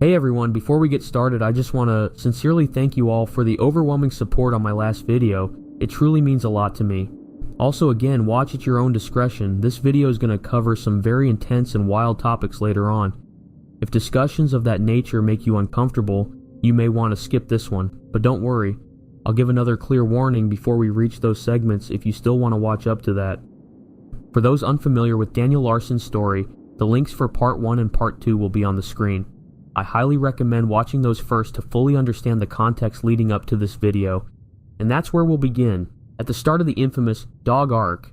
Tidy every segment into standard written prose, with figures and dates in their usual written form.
Hey everyone, before we get started, I just want to sincerely thank you all for the overwhelming support on my last video. It truly means a lot to me. Also again, watch at your own discretion. This video is going to cover some very intense and wild topics later on. If discussions of that nature make you uncomfortable, you may want to skip this one, but don't worry. I'll give another clear warning before we reach those segments if you still want to watch up to that. For those unfamiliar with Daniel Larson's story, the links for part 1 and part 2 will be on the screen. I highly recommend watching those first to fully understand the context leading up to this video. And that's where we'll begin, at the start of the infamous dog arc.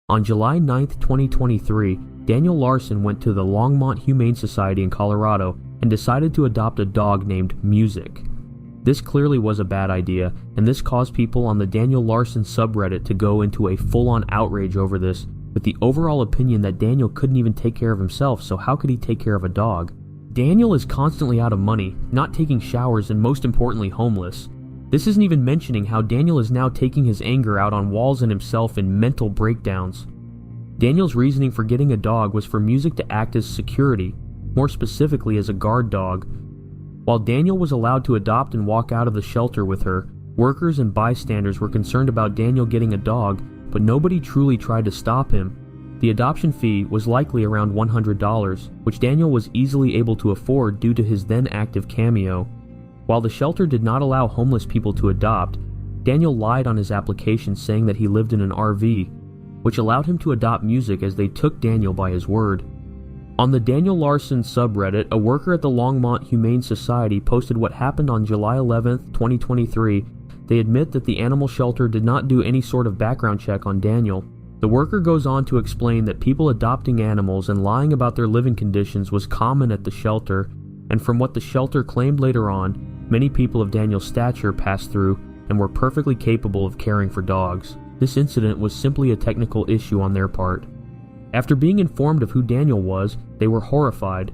On July 9th, 2023, Daniel Larson went to the Longmont Humane Society in Colorado and decided to adopt a dog named Music. This clearly was a bad idea, and this caused people on the Daniel Larson subreddit to go into a full-on outrage over this, with the overall opinion that Daniel couldn't even take care of himself, so how could he take care of a dog? Daniel is constantly out of money, not taking showers, and most importantly homeless. This isn't even mentioning how Daniel is now taking his anger out on Walls and himself in mental breakdowns. Daniel's reasoning for getting a dog was for Music to act as security, more specifically as a guard dog. While Daniel was allowed to adopt and walk out of the shelter with her, workers and bystanders were concerned about Daniel getting a dog, but nobody truly tried to stop him. The adoption fee was likely around $100, which Daniel was easily able to afford due to his then active Cameo. While the shelter did not allow homeless people to adopt, Daniel lied on his application saying that he lived in an RV, which allowed him to adopt Music as they took Daniel by his word. On the Daniel Larson subreddit, a worker at the Longmont Humane Society posted what happened on July 11th, 2023. They admit that the animal shelter did not do any sort of background check on Daniel. The worker goes on to explain that people adopting animals and lying about their living conditions was common at the shelter, and from what the shelter claimed later on, many people of Daniel's stature passed through and were perfectly capable of caring for dogs. This incident was simply a technical issue on their part. After being informed of who Daniel was, they were horrified.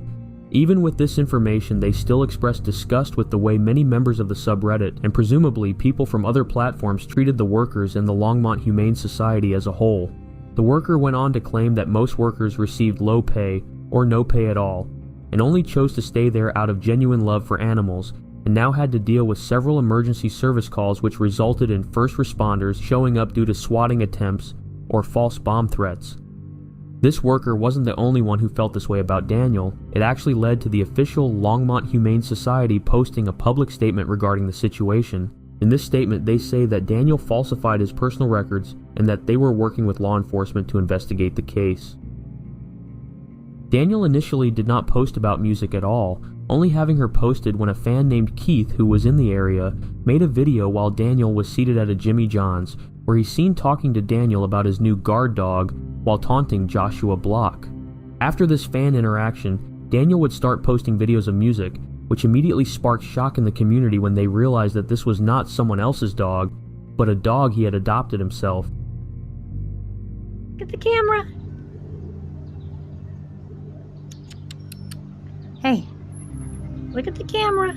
Even with this information, they still expressed disgust with the way many members of the subreddit, and presumably people from other platforms, treated the workers and the Longmont Humane Society as a whole. The worker went on to claim that most workers received low pay, or no pay at all, and only chose to stay there out of genuine love for animals, and now had to deal with several emergency service calls which resulted in first responders showing up due to swatting attempts or false bomb threats. This worker wasn't the only one who felt this way about Daniel. It actually led to the official Longmont Humane Society posting a public statement regarding the situation. In this statement, they say that Daniel falsified his personal records and that they were working with law enforcement to investigate the case. Daniel initially did not post about Music at all, only having her posted when a fan named Keith, who was in the area, made a video while Daniel was seated at a Jimmy John's, where he's seen talking to Daniel about his new guard dog while taunting Joshua Block. After this fan interaction, Daniel would start posting videos of Music, which immediately sparked shock in the community when they realized that this was not someone else's dog, but a dog he had adopted himself. Look at the camera. Hey, look at the camera.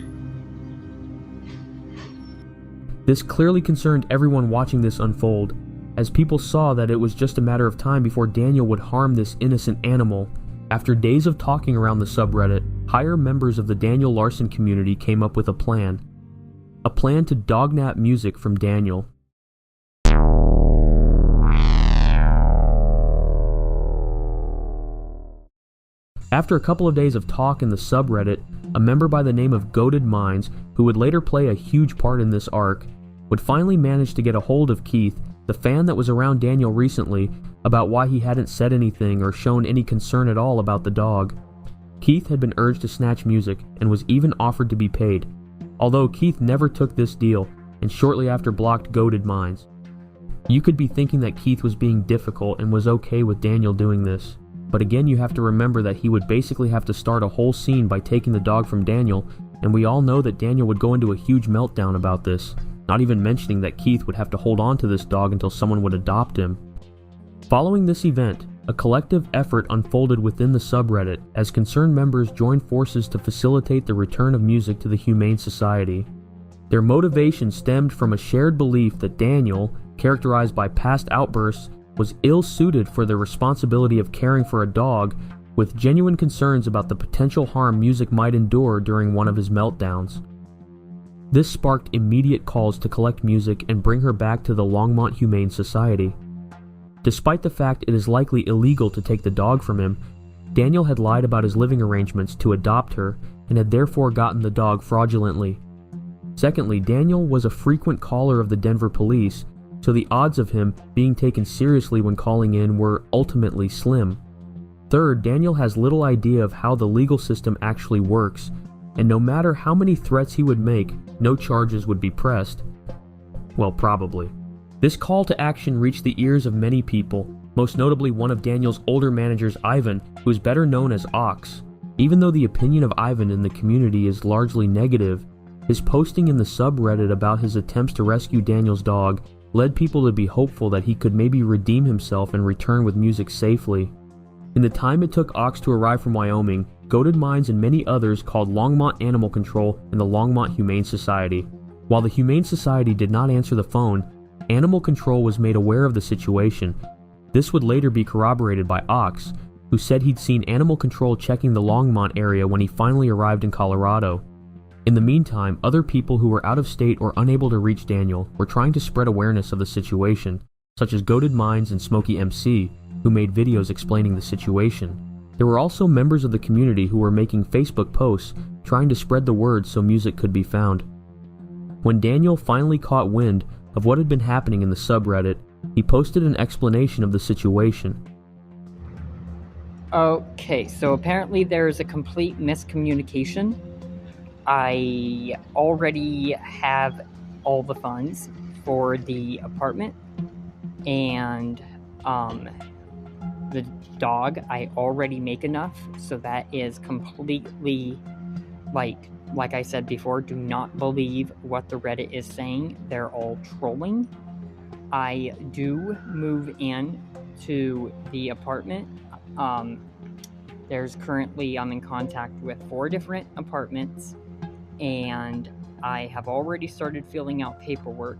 This clearly concerned everyone watching this unfold, as people saw that it was just a matter of time before Daniel would harm this innocent animal. After days of talking around the subreddit, higher members of the Daniel Larson community came up with a plan to dognap Music from Daniel. After a couple of days of talk in the subreddit, a member by the name of Goated Minds, who would later play a huge part in this arc, would finally manage to get a hold of Keith, the fan that was around Daniel recently, about why he hadn't said anything or shown any concern at all about the dog. Keith had been urged to snatch Music and was even offered to be paid, although Keith never took this deal and shortly after blocked Goated Minds. You could be thinking that Keith was being difficult and was okay with Daniel doing this, but again you have to remember that he would basically have to start a whole scene by taking the dog from Daniel, and we all know that Daniel would go into a huge meltdown about this, not even mentioning that Keith would have to hold on to this dog until someone would adopt him. Following this event, a collective effort unfolded within the subreddit as concerned members joined forces to facilitate the return of Music to the Humane Society. Their motivation stemmed from a shared belief that Daniel, characterized by past outbursts was ill-suited for the responsibility of caring for a dog, with genuine concerns about the potential harm Music might endure during one of his meltdowns. This sparked immediate calls to collect Music and bring her back to the Longmont Humane Society. Despite the fact it is likely illegal to take the dog from him, Daniel had lied about his living arrangements to adopt her and had therefore gotten the dog fraudulently. Secondly, Daniel was a frequent caller of the Denver police, so the odds of him being taken seriously when calling in were ultimately slim. Third, Daniel has little idea of how the legal system actually works, and no matter how many threats he would make, no charges would be pressed. Well, probably. This call to action reached the ears of many people, most notably one of Daniel's older managers, Ivan, who is better known as Ox. Even though the opinion of Ivan in the community is largely negative, his posting in the subreddit about his attempts to rescue Daniel's dog led people to be hopeful that he could maybe redeem himself and return with Music safely. In the time it took Ox to arrive from Wyoming, Goated Minds and many others called Longmont Animal Control and the Longmont Humane Society. While the Humane Society did not answer the phone, Animal Control was made aware of the situation. This would later be corroborated by Ox, who said he'd seen Animal Control checking the Longmont area when he finally arrived in Colorado. In the meantime, other people who were out of state or unable to reach Daniel were trying to spread awareness of the situation, such as Goated Minds and Smokey MC, who made videos explaining the situation. There were also members of the community who were making Facebook posts trying to spread the word so Music could be found. When Daniel finally caught wind of what had been happening in the subreddit, he posted an explanation of the situation. Okay, so apparently there's a complete miscommunication. I already have all the funds for the apartment, and the dog, I already make enough, so that is completely, like I said before, do not believe what the Reddit is saying. They're all trolling. I do move in to the apartment. There's currently, I'm in contact with 4 different apartments, and I have already started filling out paperwork.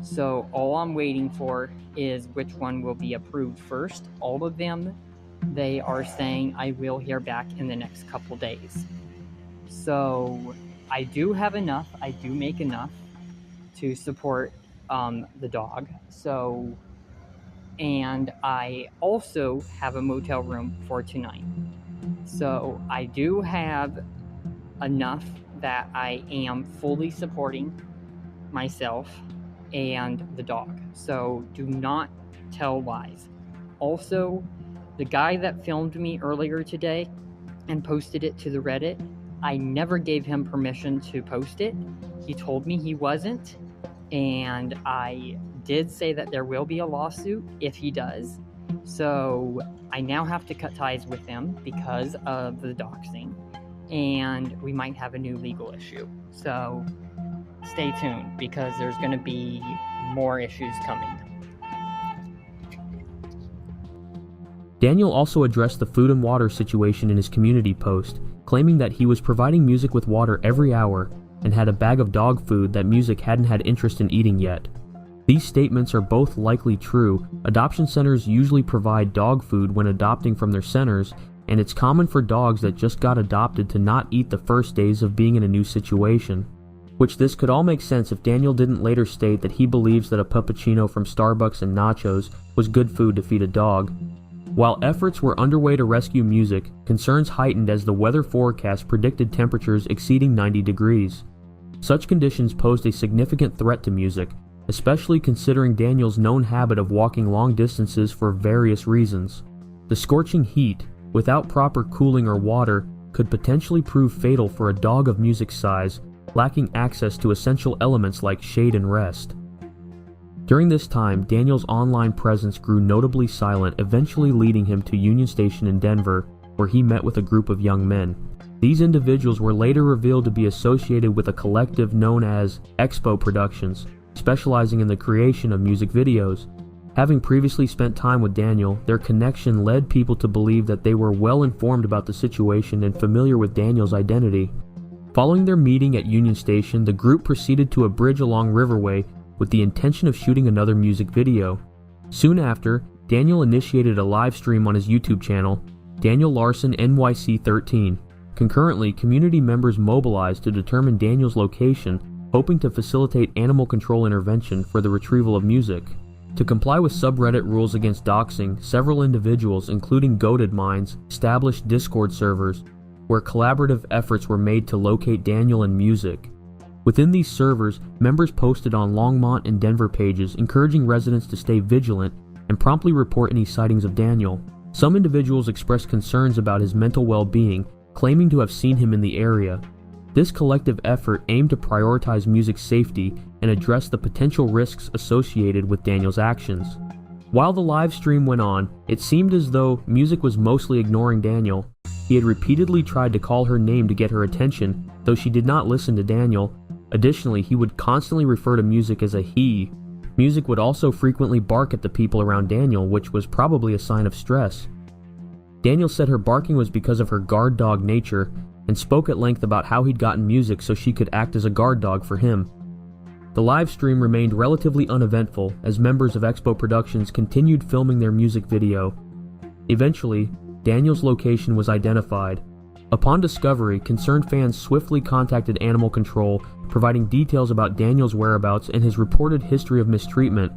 So all I'm waiting for is which one will be approved first. All of them, they are saying I will hear back in the next couple days. So I do have enough. I do make enough to support the dog. So, and I also have a motel room for tonight. So I do have enough that I am fully supporting myself and the dog. So do not tell lies. Also, the guy that filmed me earlier today and posted it to the Reddit, I never gave him permission to post it. He told me he wasn't, and I did say that there will be a lawsuit if he does. So I now have to cut ties with him because of the doxing, and we might have a new legal issue. So stay tuned, because there's going to be more issues coming. Daniel also addressed the food and water situation in his community post, claiming that he was providing Music with water every hour and had a bag of dog food that Music hadn't had interest in eating yet. These statements are both likely true. Adoption centers usually provide dog food when adopting from their centers, and it's common for dogs that just got adopted to not eat the first days of being in a new situation. Which this could all make sense if Daniel didn't later state that he believes that a puppuccino from Starbucks and nachos was good food to feed a dog. While efforts were underway to rescue Music, concerns heightened as the weather forecast predicted temperatures exceeding 90 degrees. Such conditions posed a significant threat to Music, especially considering Daniel's known habit of walking long distances for various reasons. The scorching heat, without proper cooling or water, could potentially prove fatal for a dog of Music's size, lacking access to essential elements like shade and rest. During this time, Daniel's online presence grew notably silent, eventually leading him to Union Station in Denver, where he met with a group of young men. These individuals were later revealed to be associated with a collective known as Expo Productions, specializing in the creation of music videos. Having previously spent time with Daniel, their connection led people to believe that they were well informed about the situation and familiar with Daniel's identity. Following their meeting at Union Station, the group proceeded to a bridge along Riverway with the intention of shooting another music video. Soon after, Daniel initiated a live stream on his YouTube channel, Daniel Larson NYC 13. Concurrently, community members mobilized to determine Daniel's location, hoping to facilitate animal control intervention for the retrieval of music. To comply with subreddit rules against doxing, several individuals, including Goated Minds, established Discord servers where collaborative efforts were made to locate Daniel and music. Within these servers, members posted on Longmont and Denver pages encouraging residents to stay vigilant and promptly report any sightings of Daniel. Some individuals expressed concerns about his mental well-being, claiming to have seen him in the area. This collective effort aimed to prioritize music's safety and address the potential risks associated with Daniel's actions. While the live stream went on, it seemed as though music was mostly ignoring Daniel. He had repeatedly tried to call her name to get her attention, though she did not listen to Daniel. Additionally, he would constantly refer to music as a he. Music would also frequently bark at the people around Daniel, which was probably a sign of stress. Daniel said her barking was because of her guard dog nature, and spoke at length about how he'd gotten music so she could act as a guard dog for him. The live stream remained relatively uneventful as members of Expo Productions continued filming their music video. Eventually, Daniel's location was identified. Upon discovery, concerned fans swiftly contacted Animal Control, providing details about Daniel's whereabouts and his reported history of mistreatment.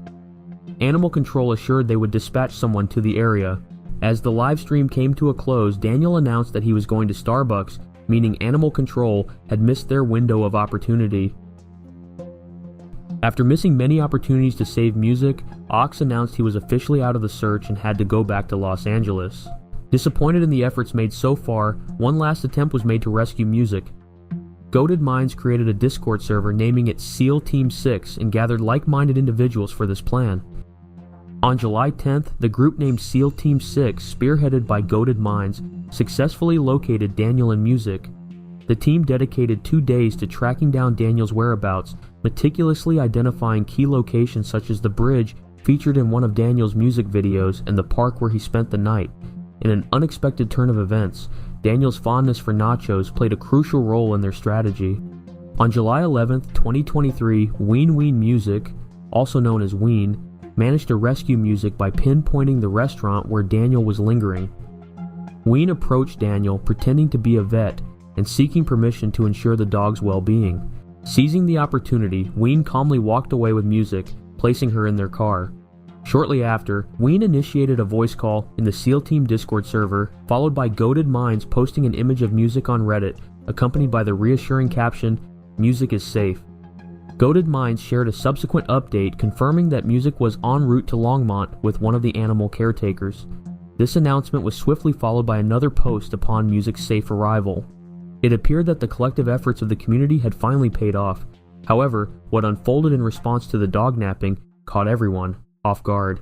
Animal Control assured they would dispatch someone to the area. As the live stream came to a close, Daniel announced that he was going to Starbucks, meaning Animal Control had missed their window of opportunity. After missing many opportunities to save music, Ox announced he was officially out of the search and had to go back to Los Angeles. Disappointed in the efforts made so far, one last attempt was made to rescue music. Goated Minds created a Discord server naming it SEAL Team 6 and gathered like-minded individuals for this plan. On July 10th, the group named SEAL Team 6, spearheaded by Goated Minds, successfully located Daniel and music. The team dedicated 2 days to tracking down Daniel's whereabouts, meticulously identifying key locations such as the bridge featured in one of Daniel's music videos and the park where he spent the night. In an unexpected turn of events, Daniel's fondness for nachos played a crucial role in their strategy. On July 11th, 2023, Ween Ween Music, also known as Ween, managed to rescue music by pinpointing the restaurant where Daniel was lingering. Ween approached Daniel, pretending to be a vet and seeking permission to ensure the dog's well-being. Seizing the opportunity, Ween calmly walked away with music, placing her in their car. Shortly after, Ween initiated a voice call in the SEAL Team Discord server, followed by Goated Minds posting an image of music on Reddit, accompanied by the reassuring caption, "Music is safe." Goated Minds shared a subsequent update confirming that music was en route to Longmont with one of the animal caretakers. This announcement was swiftly followed by another post upon music's safe arrival. It appeared that the collective efforts of the community had finally paid off. However, what unfolded in response to the dog napping caught everyone off guard.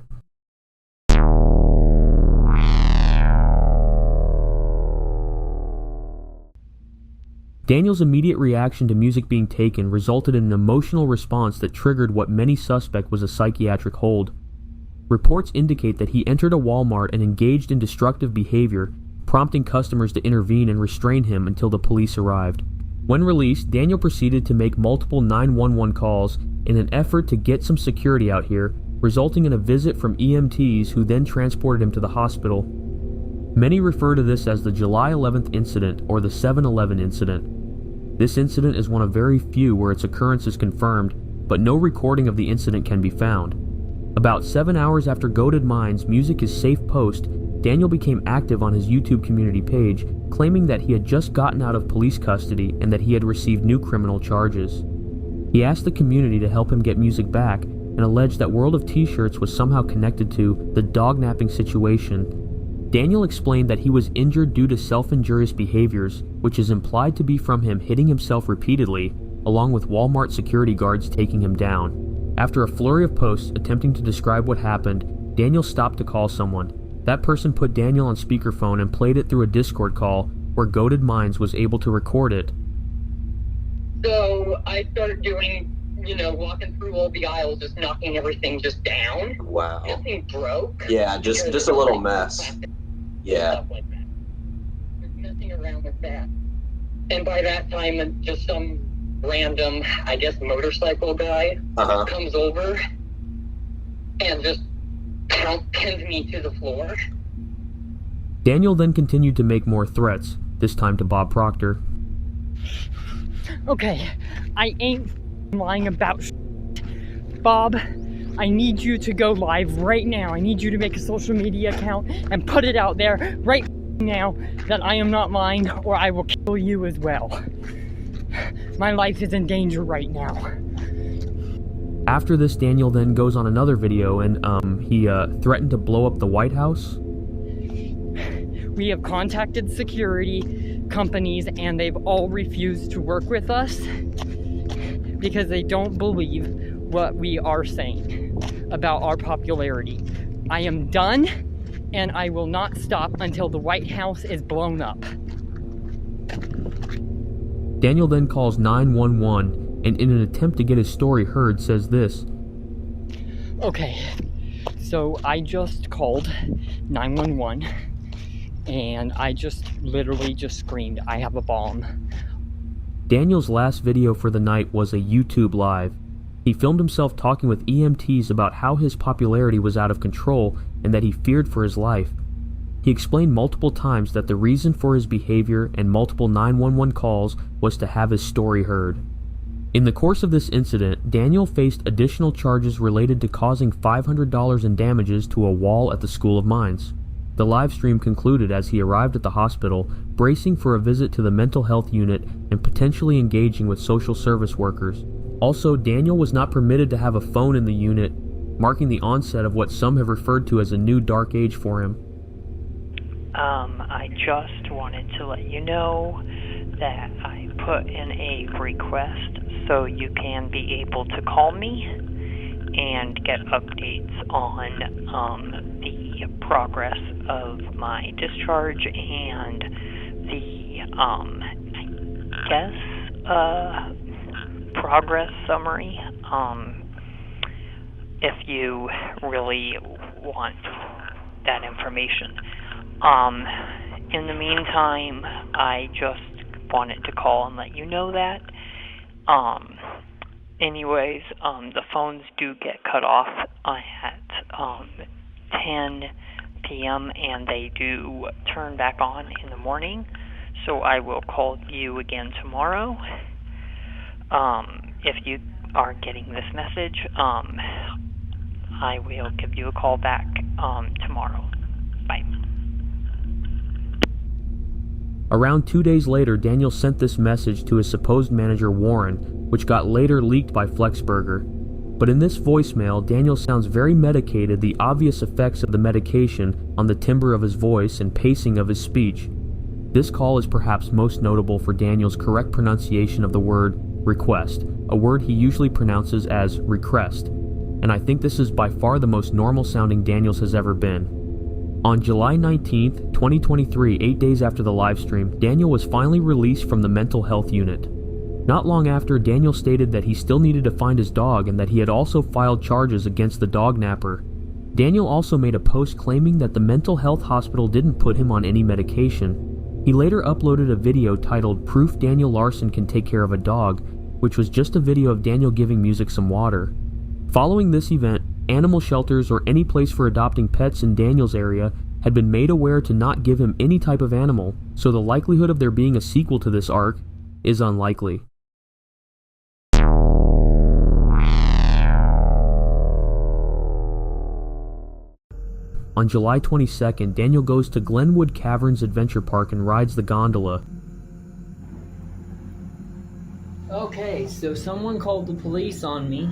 Daniel's immediate reaction to music being taken resulted in an emotional response that triggered what many suspect was a psychiatric hold. Reports indicate that he entered a Walmart and engaged in destructive behavior, prompting customers to intervene and restrain him until the police arrived. When released, Daniel proceeded to make multiple 911 calls in an effort to get some security out here, resulting in a visit from EMTs who then transported him to the hospital. Many refer to this as the July 11th incident or the 7-Eleven incident. This incident is one of very few where its occurrence is confirmed, but no recording of the incident can be found. About 7 hours after Goated Minds' Music is Safe post, Daniel became active on his YouTube community page, claiming that he had just gotten out of police custody and that he had received new criminal charges. He asked the community to help him get music back and alleged that World of T-Shirts was somehow connected to the dog napping situation. Daniel explained that he was injured due to self-injurious behaviors, which is implied to be from him hitting himself repeatedly, along with Walmart security guards taking him down. After a flurry of posts attempting to describe what happened, Daniel stopped to call someone. That person put Daniel on speakerphone and played it through a Discord call, where Goated Minds was able to record it. So I started doing, walking through all the aisles, just knocking everything just down. Wow. Nothing broke. Yeah, just a little mess. Yeah. Stuff like that. Just messing around with that. And by that time, just some random, I guess, motorcycle guy comes over and just somehow pinned me to the floor. Daniel then continued to make more threats, this time to Bob Proctor. Okay, I ain't lying about Bob, I need you to go live right now. I need you to make a social media account and put it out there right now that I am not lying, or I will kill you as well. My life is in danger right now. After this, Daniel then goes on another video and he threatened to blow up the White House. We have contacted security companies and they've all refused to work with us because they don't believe what we are saying about our popularity. I am done and I will not stop until the White House is blown up. Daniel then calls 911 and in an attempt to get his story heard says this. Okay, so I just called 911 and I literally just screamed, I have a bomb. Daniel's last video for the night was a YouTube live. He filmed himself talking with EMTs about how his popularity was out of control and that he feared for his life. He explained multiple times that the reason for his behavior and multiple 911 calls was to have his story heard. In the course of this incident, Daniel faced additional charges related to causing $500 in damages to a wall at the School of Mines. The live stream concluded as he arrived at the hospital, bracing for a visit to the mental health unit and potentially engaging with social service workers. Also, Daniel was not permitted to have a phone in the unit, marking the onset of what some have referred to as a new dark age for him. I just wanted to let you know that I put in a request so you can be able to call me and get updates on the progress of my discharge and the, I guess, progress summary, if you really want that information. In the meantime, I just wanted to call and let you know that. Anyways, the phones do get cut off at 10 p.m. and they do turn back on in the morning. So I will call you again tomorrow. If you are getting this message, I will give you a call back tomorrow. Bye. Around 2 days later, Daniel sent this message to his supposed manager Warren, which got later leaked by Flexburger. But in this voicemail, Daniel sounds very medicated, the obvious effects of the medication on the timbre of his voice and pacing of his speech. This call is perhaps most notable for Daniel's correct pronunciation of the word request, a word he usually pronounces as request, and I think this is by far the most normal sounding Daniels has ever been. On July 19th, 2023, 8 days after the livestream, Daniel was finally released from the mental health unit. Not long after, Daniel stated that he still needed to find his dog and that he had also filed charges against the dog napper. Daniel also made a post claiming that the mental health hospital didn't put him on any medication. He later uploaded a video titled Proof Daniel Larson Can Take Care of a Dog, which was just a video of Daniel giving Music some water. Following this event, animal shelters or any place for adopting pets in Daniel's area had been made aware to not give him any type of animal, so the likelihood of there being a sequel to this arc is unlikely. On July 22nd, Daniel goes to Glenwood Caverns Adventure Park and rides the gondola. Okay, so someone called the police on me.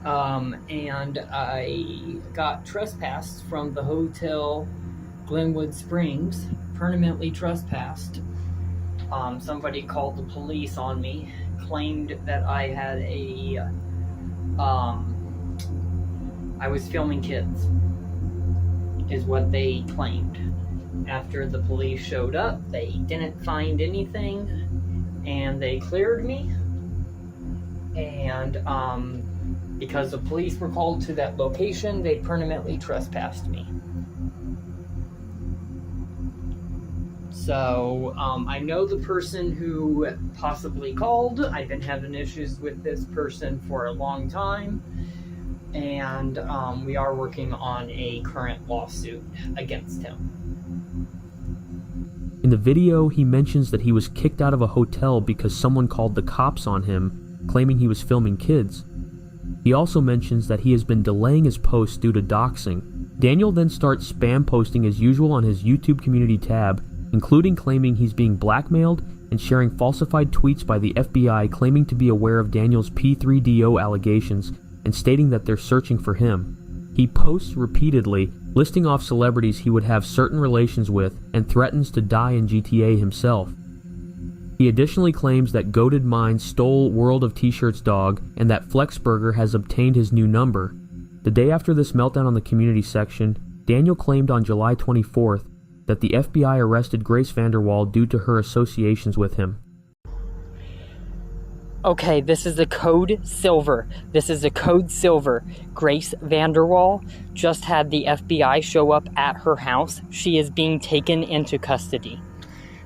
And I got trespassed from the hotel Glenwood Springs, permanently trespassed. Somebody called the police on me, claimed that I had I was filming kids, is what they claimed. After the police showed up, they didn't find anything, and they cleared me, and, because the police were called to that location, they permanently trespassed me. So, I know the person who possibly called. I've been having issues with this person for a long time. and we are working on a current lawsuit against him. In the video, he mentions that he was kicked out of a hotel because someone called the cops on him, claiming he was filming kids. He also mentions that he has been delaying his posts due to doxing. Daniel then starts spam posting as usual on his YouTube community tab, including claiming he's being blackmailed and sharing falsified tweets by the FBI claiming to be aware of Daniel's P3DO allegations and stating that they're searching for him. He posts repeatedly, listing off celebrities he would have certain relations with and threatens to die in GTA himself. He additionally claims that Goated Minds stole World of T-Shirts dog and that Flexburger has obtained his new number. The day after this meltdown on the community section, Daniel claimed on July 24th that the FBI arrested Grace Vanderwall due to her associations with him. Okay, this is the code silver. Grace Vanderwall just had the FBI show up at her house. She is being taken into custody.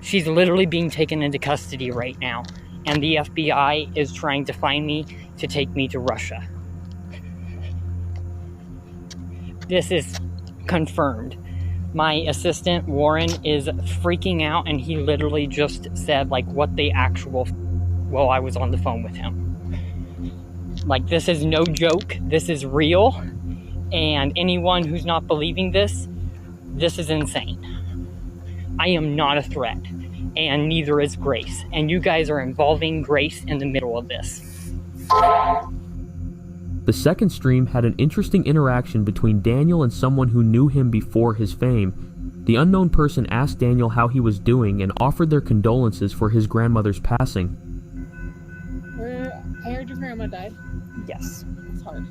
She's literally being taken into custody right now. And the FBI is trying to find me to take me to Russia. This is confirmed. My assistant, Warren, is freaking out, and he literally just said, like, what the actual... while I was on the phone with him. Like, this is no joke. This is real. And anyone who's not believing this is insane. I am not a threat. And neither is Grace. And you guys are involving Grace in the middle of this. The second stream had an interesting interaction between Daniel and someone who knew him before his fame. The unknown person asked Daniel how he was doing and offered their condolences for his grandmother's passing. I heard your grandma died. Yes. It's hard.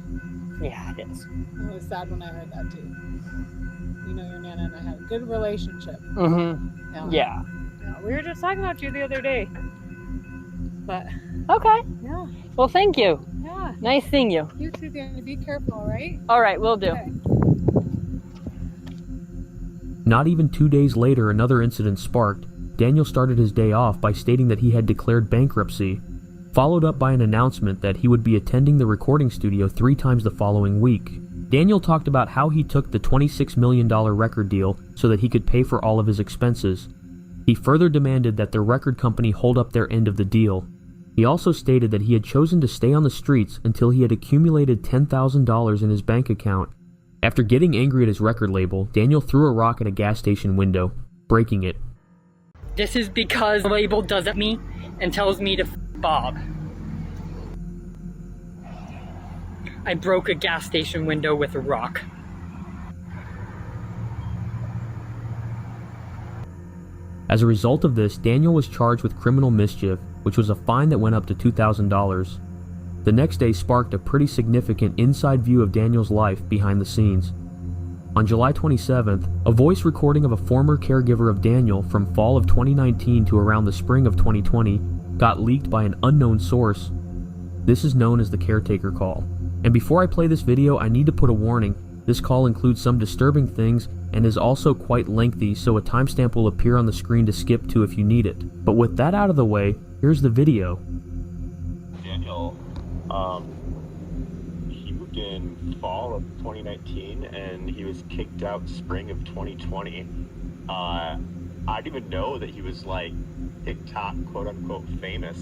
Yeah, it is. It was sad when I heard that too. You know, your Nana and I had a good relationship. Mm-hmm. Yeah. We were just talking about you the other day. But Okay. yeah. Well, thank you. Yeah. Nice seeing you. You two, Danny, be careful, all right? All right, will do. Okay. Not even 2 days later, another incident sparked. Daniel started his day off by stating that he had declared bankruptcy, followed up by an announcement that he would be attending the recording studio 3 times the following week. Daniel talked about how he took the $26 million record deal so that he could pay for all of his expenses. He further demanded that the record company hold up their end of the deal. He also stated that he had chosen to stay on the streets until he had accumulated $10,000 in his bank account. After getting angry at his record label, Daniel threw a rock at a gas station window, breaking it. This is because the label does at me and tells me to Bob. I broke a gas station window with a rock. As a result of this, Daniel was charged with criminal mischief, which was a fine that went up to $2,000. The next day sparked a pretty significant inside view of Daniel's life behind the scenes. On July 27th, a voice recording of a former caregiver of Daniel from fall of 2019 to around the spring of 2020 got leaked by an unknown source. This is known as the caretaker call. And before I play this video, I need to put a warning. This call includes some disturbing things and is also quite lengthy, so a timestamp will appear on the screen to skip to if you need it. But with that out of the way, here's the video. Daniel, he moved in fall of 2019 and he was kicked out spring of 2020. I didn't even know that he was like TikTok quote unquote famous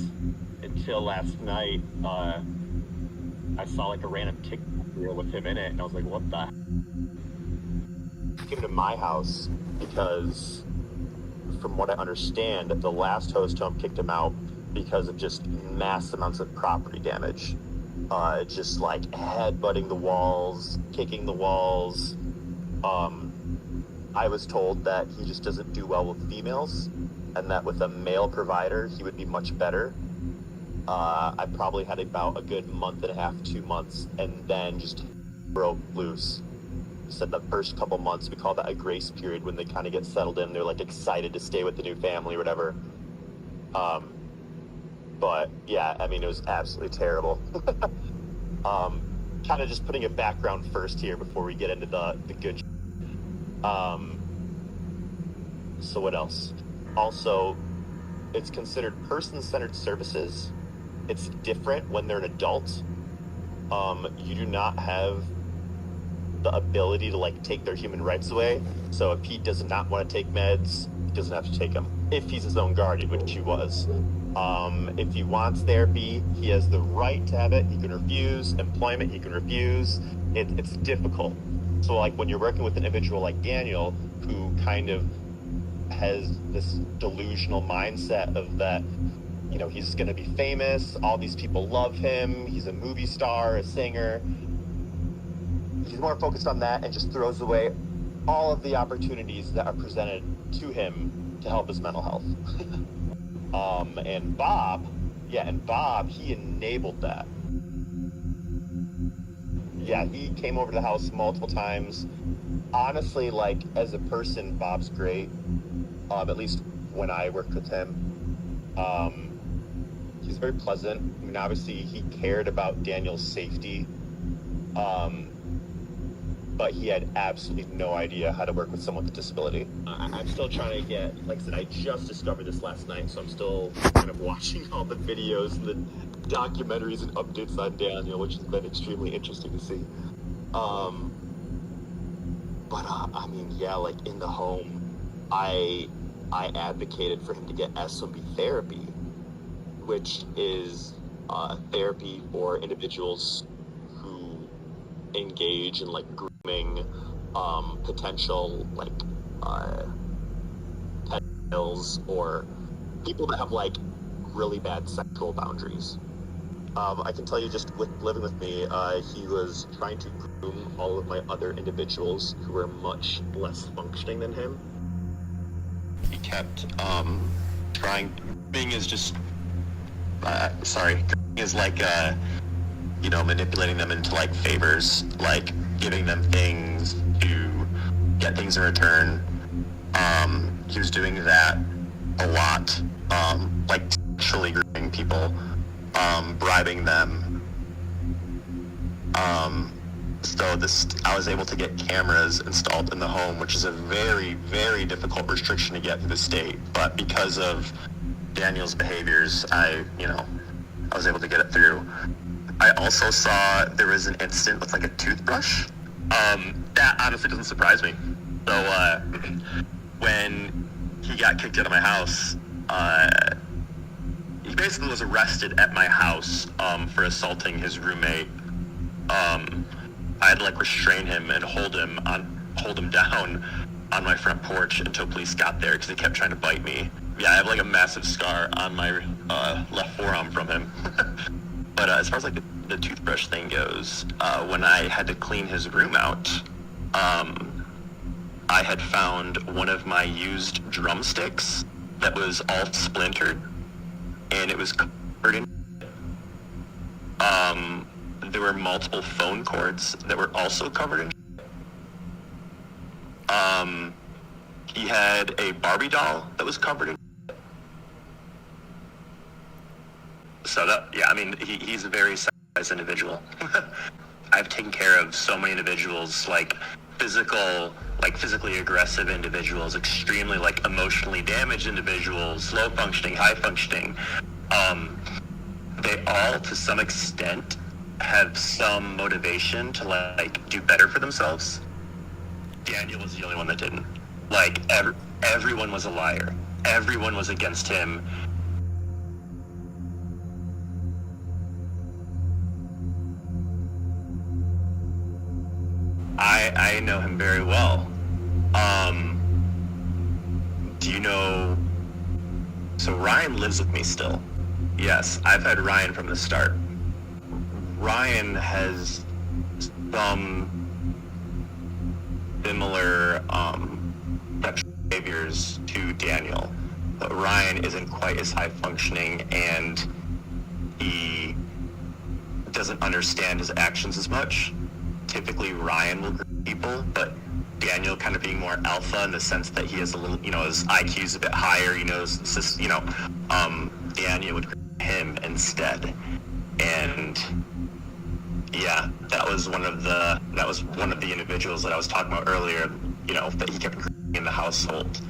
until last night. I saw like a random TikTok reel with him in it and I was like, what the? He came to my house because from what I understand, the last host home kicked him out because of just mass amounts of property damage. Just like headbutting the walls, kicking the walls. I was told that he just doesn't do well with females and that with a male provider, he would be much better. I probably had about a good month and a half, 2 months, and then just broke loose. Said the first couple months, we call that a grace period when they kind of get settled in. They're like excited to stay with the new family or whatever. But yeah, I mean, it was absolutely terrible. Kind of just putting a background first here before we get into the good. So what else? Also, it's considered person-centered services. It's different when they're an adult. you do not have the ability to like take their human rights away. So if he does not want to take meds, he doesn't have to take them. If he's his own guardian, which he was. If he wants therapy, he has the right to have it. He can refuse. Employment, he can refuse. It's difficult. So like when you're working with an individual like Daniel, who kind of has this delusional mindset of that, you know, he's going to be famous, all these people love him, he's a movie star, a singer. He's more focused on that and just throws away all of the opportunities that are presented to him to help his mental health. And Bob, he enabled that. Yeah, he came over to the house multiple times. Honestly, like, as a person, Bob's great. At least when I worked with him. He's very pleasant. I mean, obviously, he cared about Daniel's safety. But he had absolutely no idea how to work with someone with a disability. I'm still trying to get, like I said, I just discovered this last night, so I'm still kind of watching all the videos and the documentaries and updates on Daniel, which has been extremely interesting to see. I mean, yeah, like in the home, I advocated for him to get SOB therapy, which is therapy for individuals who engage in like grooming, potential like pedophiles or people that have like really bad sexual boundaries. I can tell you, just with living with me, he was trying to groom all of my other individuals who were much less functioning than him. He kept trying. Grooming is just grooming is like you know, manipulating them into like favors, like giving them things to get things in return. He was doing that a lot, like sexually grooming people, bribing them. So I was able to get cameras installed in the home, which is a very, very difficult restriction to get through the state. But because of Daniel's behaviors, I was able to get it through. I also saw there was an incident with like a toothbrush. That honestly doesn't surprise me. So when he got kicked out of my house, he basically was arrested at my house for assaulting his roommate. I had to like restrain him and hold him down on my front porch until police got there because he kept trying to bite me. Yeah, I have like a massive scar on my left forearm from him. But as far as like the toothbrush thing goes, when I had to clean his room out, I had found one of my used drumsticks that was all splintered, and it was covered in. There were multiple phone cords that were also covered in. He had a Barbie doll that was covered in. So he's a very as individual. I've taken care of so many individuals, like physically aggressive individuals, extremely like emotionally damaged individuals, low functioning, high functioning. They all, to some extent, have some motivation to like do better for themselves. Daniel was the only one that didn't. Like everyone was a liar. Everyone was against him. I know him very well. Do you know... So Ryan lives with me still. Yes, I've had Ryan from the start. Ryan has some similar behaviors to Daniel, but Ryan isn't quite as high functioning, and he doesn't understand his actions as much. Typically Ryan will group people, but Daniel kind of being more alpha in the sense that he has a little, his IQ is a bit higher, Daniel would group him instead. And yeah, that was one of the individuals that I was talking about earlier, that he kept grouping in the household.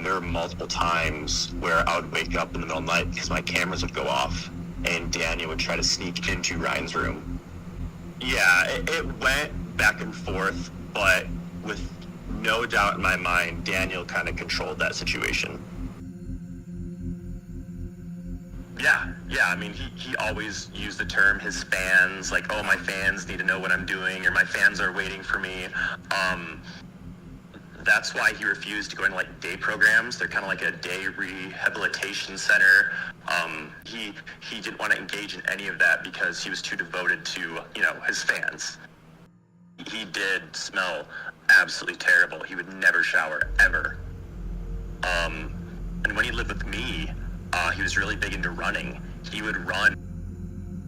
There were multiple times where I would wake up in the middle of the night because my cameras would go off, and Daniel would try to sneak into Ryan's room. Yeah, it went back and forth, but with no doubt in my mind, Daniel kind of controlled that situation. Yeah, I mean, he always used the term his fans, like, oh, my fans need to know what I'm doing, or my fans are waiting for me. That's why he refused to go into like day programs. They're kind of like a day rehabilitation center. He didn't want to engage in any of that because he was too devoted to, his fans. He did smell absolutely terrible. He would never shower ever. And when he lived with me, he was really big into running. He would run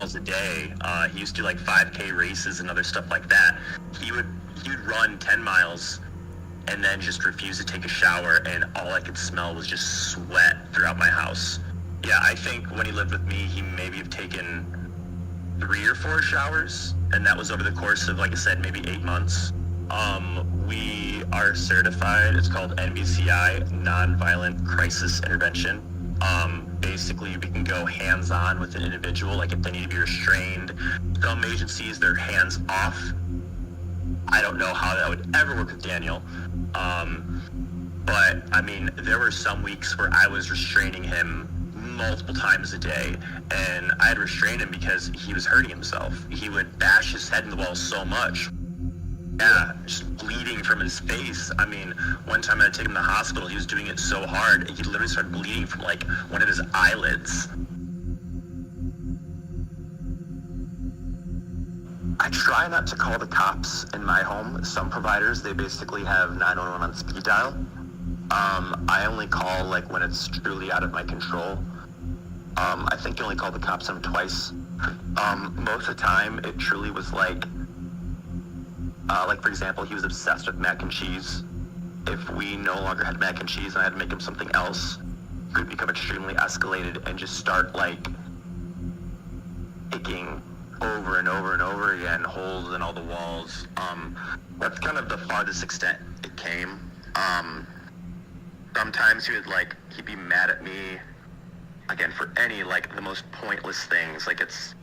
miles a day. He used to do like 5K races and other stuff like that. He would run 10 miles and then just refuse to take a shower, and all I could smell was just sweat throughout my house. Yeah, I think when he lived with me, he maybe have taken 3 or 4 showers, and that was over the course of, like I said, maybe 8 months. We are certified. It's called NVCI, Nonviolent Crisis Intervention. Basically, we can go hands-on with an individual, like if they need to be restrained. Some agencies, they're hands-off. I don't know how that would ever work with Daniel. But, I mean, there were some weeks where I was restraining him multiple times a day, and I had to restrain him because he was hurting himself. He would bash his head in the wall so much. Yeah, just bleeding from his face. I mean, one time I had to take him to the hospital, he was doing it so hard, he literally started bleeding from, like, one of his eyelids. I try not to call the cops in my home. Some providers, they basically have 911 on speed dial. I only call, like, when it's truly out of my control. I think I only called the cops on him twice. Most of the time, it truly was like, for example, he was obsessed with mac and cheese. If we no longer had mac and cheese and I had to make him something else, he would become extremely escalated and just start, like, picking over and over and over again, holes in all the walls. That's kind of the farthest extent it came. Sometimes he'd be mad at me, again, for any, like, the most pointless things. Like, it's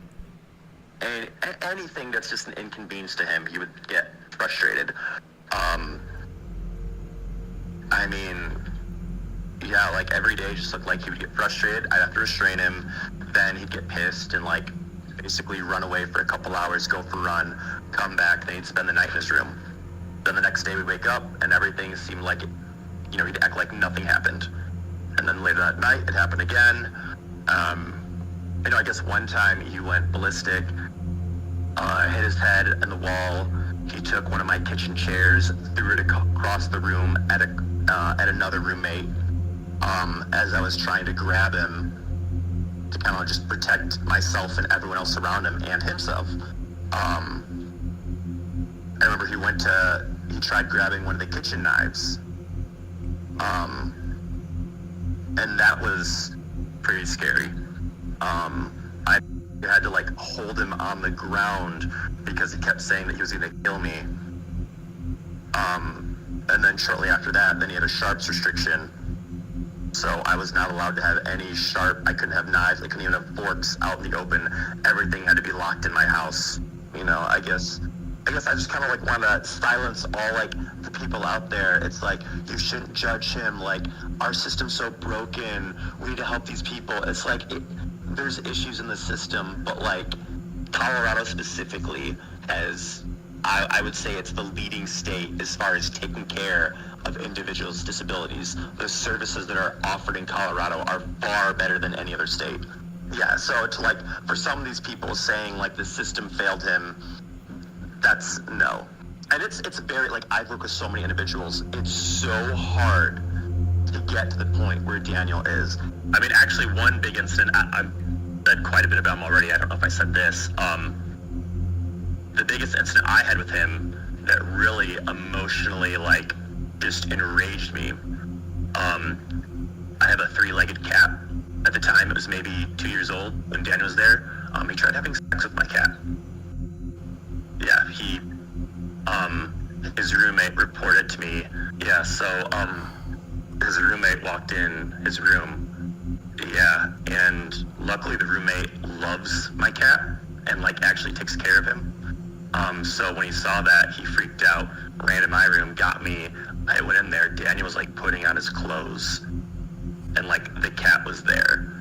anything that's just an inconvenience to him, he would get frustrated. I mean, yeah, like, every day just looked like he would get frustrated. I'd have to restrain him. Then he'd get pissed and, like, basically run away for a couple hours, go for a run, come back, then he'd spend the night in his room. Then the next day we'd wake up and everything seemed like it, he'd act like nothing happened. And then later that night it happened again. I guess one time he went ballistic, hit his head in the wall. He took one of my kitchen chairs, threw it across the room at another roommate, as I was trying to grab him to kind of just protect myself and everyone else around him and himself. I remember he tried grabbing one of the kitchen knives. And that was pretty scary. I had to, like, hold him on the ground because he kept saying that he was gonna kill me. And then shortly after that, then he had a sharps restriction. So I was not allowed to have any I couldn't have knives, I couldn't even have forks out in the open. Everything had to be locked in my house. I guess I just kind of, like, want to silence all, like, the people out there. It's like, you shouldn't judge him. Like, our system's so broken. We need to help these people. It's like, there's issues in the system, but, like, Colorado specifically I would say it's the leading state as far as taking care of individuals' disabilities. The services that are offered in Colorado are far better than any other state. Yeah, so it's like, for some of these people saying, like, the system failed him, that's no. And it's very, like, I've worked with so many individuals. It's so hard to get to the point where Daniel is. I mean, actually, one big incident, I've said quite a bit about him already. I don't know if I said this. The biggest incident I had with him that really emotionally, like, just enraged me. I have a 3-legged cat. At the time, it was maybe 2 years old when Daniel was there. He tried having sex with my cat. Yeah, his roommate reported to me. Yeah, so, his roommate walked in his room. Yeah, and luckily the roommate and like actually takes care of him. So when he saw that, he freaked out, ran in my room, got me. I went in there. Daniel was like putting on his clothes, and like the cat was there.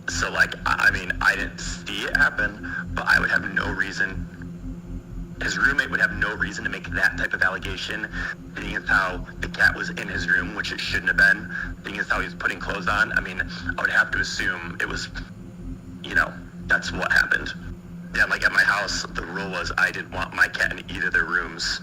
So like, I mean, I didn't see it happen, but I would have no reason. His roommate would have no reason to make that type of allegation, being as how the cat was in his room, which it shouldn't have been, being as how he was putting clothes on. I mean, I would have to assume it was, you know, that's what happened. Yeah, like at my house, the rule was I didn't want my cat in either of their rooms.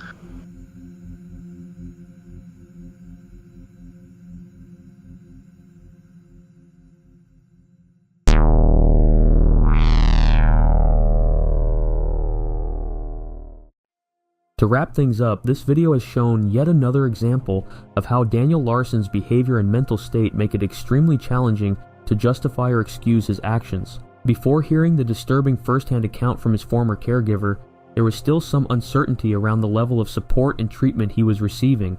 To wrap things up, this video has shown yet another example of how Daniel Larson's behavior and mental state make it extremely challenging to justify or excuse his actions. Before hearing the disturbing first-hand account from his former caregiver, there was still some uncertainty around the level of support and treatment he was receiving.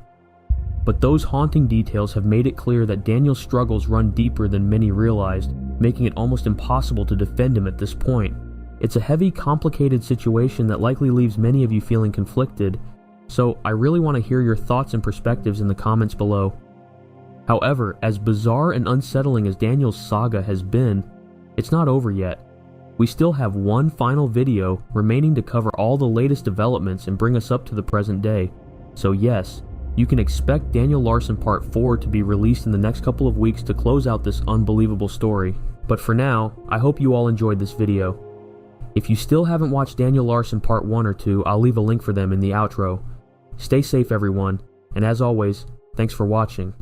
But those haunting details have made it clear that Daniel's struggles run deeper than many realized, making it almost impossible to defend him at this point. It's a heavy, complicated situation that likely leaves many of you feeling conflicted, so I really want to hear your thoughts and perspectives in the comments below. However, as bizarre and unsettling as Daniel's saga has been, it's not over yet. We still have one final video remaining to cover all the latest developments and bring us up to the present day. So yes, you can expect Daniel Larson Part 4 to be released in the next couple of weeks to close out this unbelievable story. But for now, I hope you all enjoyed this video. If you still haven't watched Daniel Larson Part 1 or 2, I'll leave a link for them in the outro. Stay safe everyone, and as always, thanks for watching.